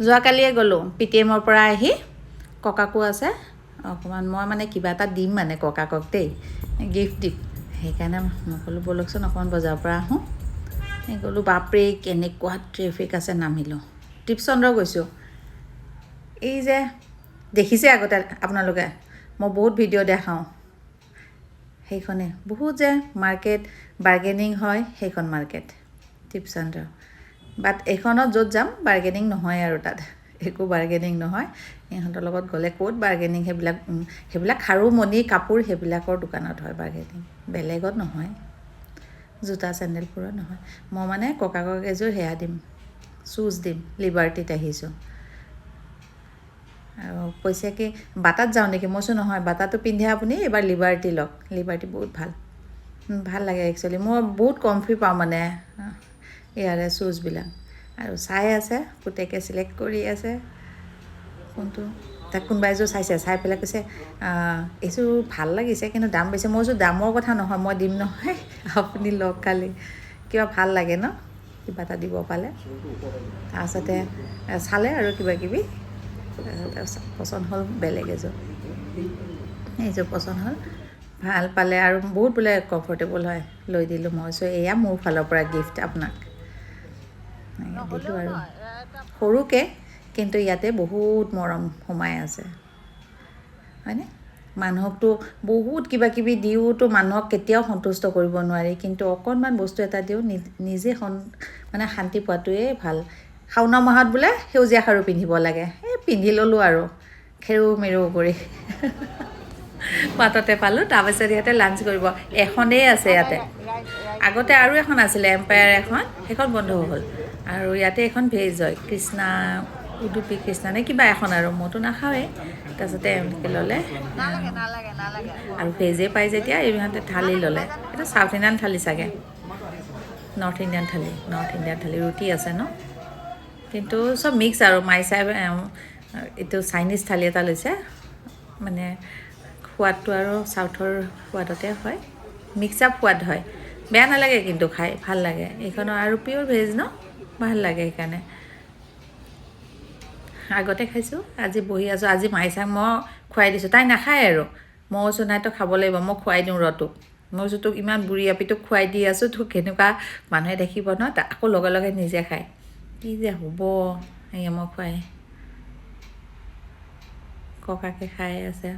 যোৱাকালিয়ে গ'লোঁ PTMৰ পৰা আহি ককাকো আছে অকণমান মই মানে কিবা এটা দিম মানে ককাকক দেই গিফ্ট দিম সেইকাৰণে মই ক'লোঁ ব'লকচোন অকণমান বজাৰৰ পৰা আহোঁ গ'লোঁ বাপৰে কেনেকুৱা ট্ৰেফিক আছে নামিলোঁ টিপচন্দ্ৰ গৈছোঁ এই যে দেখিছে আগতে আপোনালোকে মই বহুত ভিডিঅ' দেখাওঁ সেইখনে বহুত যে মাৰ্কেট বাৰ্গেনিং হয় সেইখন মাৰ্কেট টিপচন্দ্ৰ বাট এইখনত য'ত যাম বাৰ্গেনিং নহয় আৰু তাত একো বাৰ্গেনিং নহয় ইহঁতৰ লগত গ'লে ক'ত বাৰ্গেনিং সেইবিলাক খাৰু মণি কাপোৰ সেইবিলাকৰ দোকানত হয় বাৰ্গেনিং বেলেগত নহয় জোতা চেণ্ডেলবোৰত নহয় মই মানে ককাকক এযোৰ সেয়া দিম শ্বুজ দিম লিবাৰ্টিত আহিছোঁ আৰু কৈছে কি বাটাত যাওঁ নেকি মই কৈছোঁ নহয় বাটাটো পিন্ধে আপুনি এবাৰ লিবাৰ্টি লওক লিবাৰ্টি বহুত ভাল লাগে একচুৱেলি মই বহুত কমফি পাওঁ মানে ইয়াৰে শ্বুজবিলাক আৰু চাই আছে পুতেকে চিলেক্ট কৰি আছে কোনটো তাক কোনোবা এযোৰ চাই পেলাই কৈছে এইযোৰ ভাল লাগিছে কিন্তু দাম বেছি মই কৈছোঁ দামৰ কথা নহয় মই দিম নহয় আপুনি লওক খালি কিবা ভাল লাগে ন কিবা এটা দিব পালে তাৰপিছতে চালে আৰু কিবাকিবি তাৰপিছত পচন্দ হ'ল বেলেগ এইযোৰ পচন্দ হ'ল ভাল পালে আৰু বহুত বোলে কমফৰ্টেবল হয় লৈ দিলোঁ মই কৈছোঁ এয়া মোৰ ফালৰ পৰা গিফ্ট আপোনাক দিলোঁ আৰু সৰুকৈ কিন্তু ইয়াতে বহুত মৰম সোমাই আছে হয়নে মানুহকতো বহুত কিবাকিবি দিওঁতো মানুহক কেতিয়াও সন্তুষ্ট কৰিব নোৱাৰি কিন্তু অকণমান বস্তু এটা দিওঁ নিজে মানে শান্তি পোৱাটোৱে ভাল শাওণ মাহত বোলে সেউজীয়া খাৰু পিন্ধিব লাগে এই পিন্ধি ল'লোঁ আৰু খেৰু মেৰু কৰি বাটতে পালোঁ তাৰপিছত ইয়াতে লাঞ্চ কৰিব এখনেই আছে ইয়াতে আগতে আৰু এখন আছিলে এম্পায়াৰ এখন সেইখন বন্ধ হ'ল আৰু ইয়াতে এখন ভেজ হয় কৃষ্ণা উডুপি কৃষ্ণা নে কিবা এখন আৰু মইতো নাখাওঁৱেই তাৰপিছতে এওঁলোকে ল'লে আৰু ভেজে পাই যেতিয়া ইহঁতে থালি ল'লে এইটো চাউথ ইণ্ডিয়ান থালি চাগে নৰ্থ ইণ্ডিয়ান থালি ৰুটি আছে ন কিন্তু চব মিক্স আৰু মাইচাই এইটো চাইনিজ থালি এটা লৈছে মানে সোৱাদটো আৰু চাউথৰ সোৱাদতে হয় মিক্স আপ সোৱাদ হয় বেয়া নালাগে কিন্তু খাই ভাল লাগে এইখনৰ আৰু পিয়'ৰ ভেজ ন ভাল লাগে সেইকাৰণে আগতে খাইছোঁ আজি বহি আছোঁ আজি মাইচাক মই খুৱাই দিছোঁ তাই নাখায় আৰু মই কৈছোঁ নাই তই খাব লাগিব মই খুৱাই দিওঁ তোক মই কৈছোঁ তোক ইমান বুঢ়ী আপিটোক খুৱাই দি আছোঁ তোক কেনেকুৱা মানুহে দেখিব ন আকৌ লগে লগে নিজে খায় কি যে হ'ব সেয়া মই খুৱাই ককাকে খাই আছে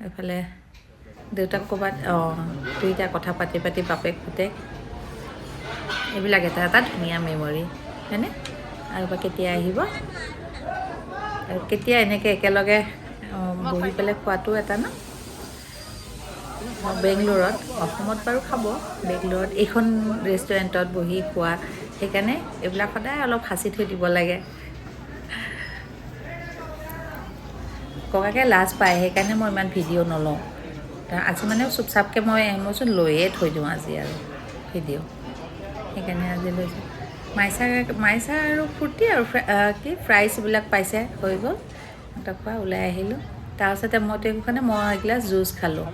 এইফালে দেউতাক ক'ৰবাত দুইটা কথা পাতি বাপেক পুতেক এইবিলাক এটা ধুনীয়া মেমৰি হয়নে আৰু বা কেতিয়া আহিব আৰু কেতিয়া এনেকৈ একেলগে বহি পেলাই খোৱাটো এটা ন বেংগলোৰত অসমত বাৰু খাব বেংগলোৰত এইখন ৰেষ্টুৰেণ্টত বহি খোৱা সেইকাৰণে এইবিলাক সদায় অলপ সাঁচি থৈ দিব লাগে ককাকে লাজ পায় সেইকাৰণে মই ইমান ভিডিঅ' নলওঁ আজি মানে চুপচাপকৈ মইচোন লৈয়ে থৈ দিওঁ আজি আৰু ভিডিঅ' সেইকাৰণে আজি লৈছোঁ মাইচা আৰু ফূৰ্তি আৰু কি ফ্ৰাইজবিলাক পাইছে হৈ গ'ল তাৰপৰা ওলাই আহিলোঁ তাৰপিছতে মই এগিলাচ জুচ খালোঁ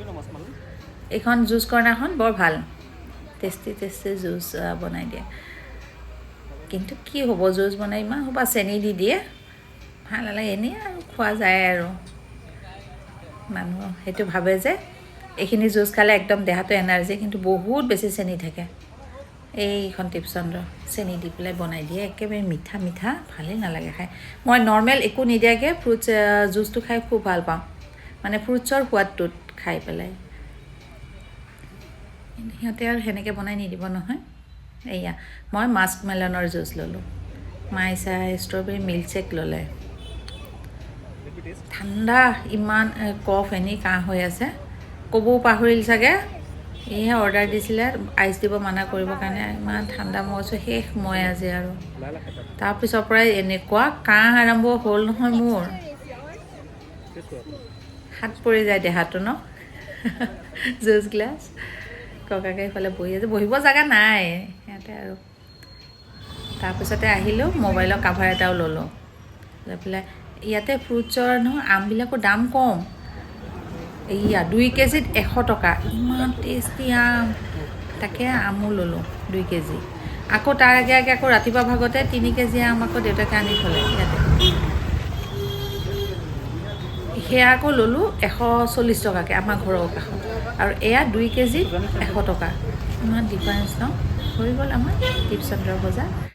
এইখন জুচ কৰ্ণাৰখন বৰ ভাল টেষ্টি জুচ বনাই দিয়ে কিন্তু কি হ'ব জুচ বনাই ইমান সোপা চেনি দি দিয়ে ভাল নালাগে এনেই আৰু খোৱা যায় আৰু মানুহ সেইটো ভাবে যে এইখিনি জুচ খালে একদম দেহাটো এনাৰ্জি কিন্তু বহুত বেছি চেনি থাকে এইখন টিপচন্দ্ৰ চেনি দি পেলাই বনাই দিয়ে একেবাৰে মিঠা ভালেই নালাগে খাই মই নৰ্মেল একো নিদিয়াকৈ ফ্ৰুটছ জুচটো খাই খুব ভাল পাওঁ মানে ফ্ৰুটছৰ সোৱাদটোত খাই পেলাই সিহঁতে আৰু সেনেকৈ বনাই নিদিব নহয় এয়া মই মাস্ক মেলনৰ জুচ ল'লোঁ মাইচা ষ্ট্ৰবেৰী মিল্কশ্বেক ল'লে ঠাণ্ডা ইমান কফ কাহ হৈ আছে ক'বও পাহৰিল চাগে এয়া অৰ্ডাৰ দিছিলে আইচ দিব মানা কৰিবৰ কাৰণে ইমান ঠাণ্ডা মই কৈছোঁ শেষ মই আজি আৰু তাৰপিছৰ পৰাই এনেকুৱা কাহ আৰম্ভ হ'ল নহয় মোৰ হাত পৰি যায় দেহাটো ন জুচ গ্লাছ ককাকে এইফালে বহি আছে বহিব জেগা নাই সিহঁতে আৰু তাৰপিছতে আহিলোঁ মোবাইলৰ কাভাৰ এটাও ল'লোঁ লৈ পেলাই ইয়াতে ফ্ৰুটছৰ নহয় আমবিলাকৰ দাম কম এইয়া 2 কেজিত 100 টকা ইমান টেষ্টি আম তাকে আমো ল'লোঁ 2 কেজি আকৌ তাৰ আগে আগে আকৌ ৰাতিপুৱা ভাগতে 3 কেজি আম আকৌ দেউতাকে আনি থ'লে ইয়াতে। সেয়া আকৌ ল'লোঁ 140 টকাকৈ আমাৰ ঘৰৰ কাষত, আৰু এয়া 2 কেজি 100 টকা। ইমান ডিফাৰেঞ্চ ন, হৈ গ'ল আমাৰ দীপচন্দ্ৰ বজাৰ।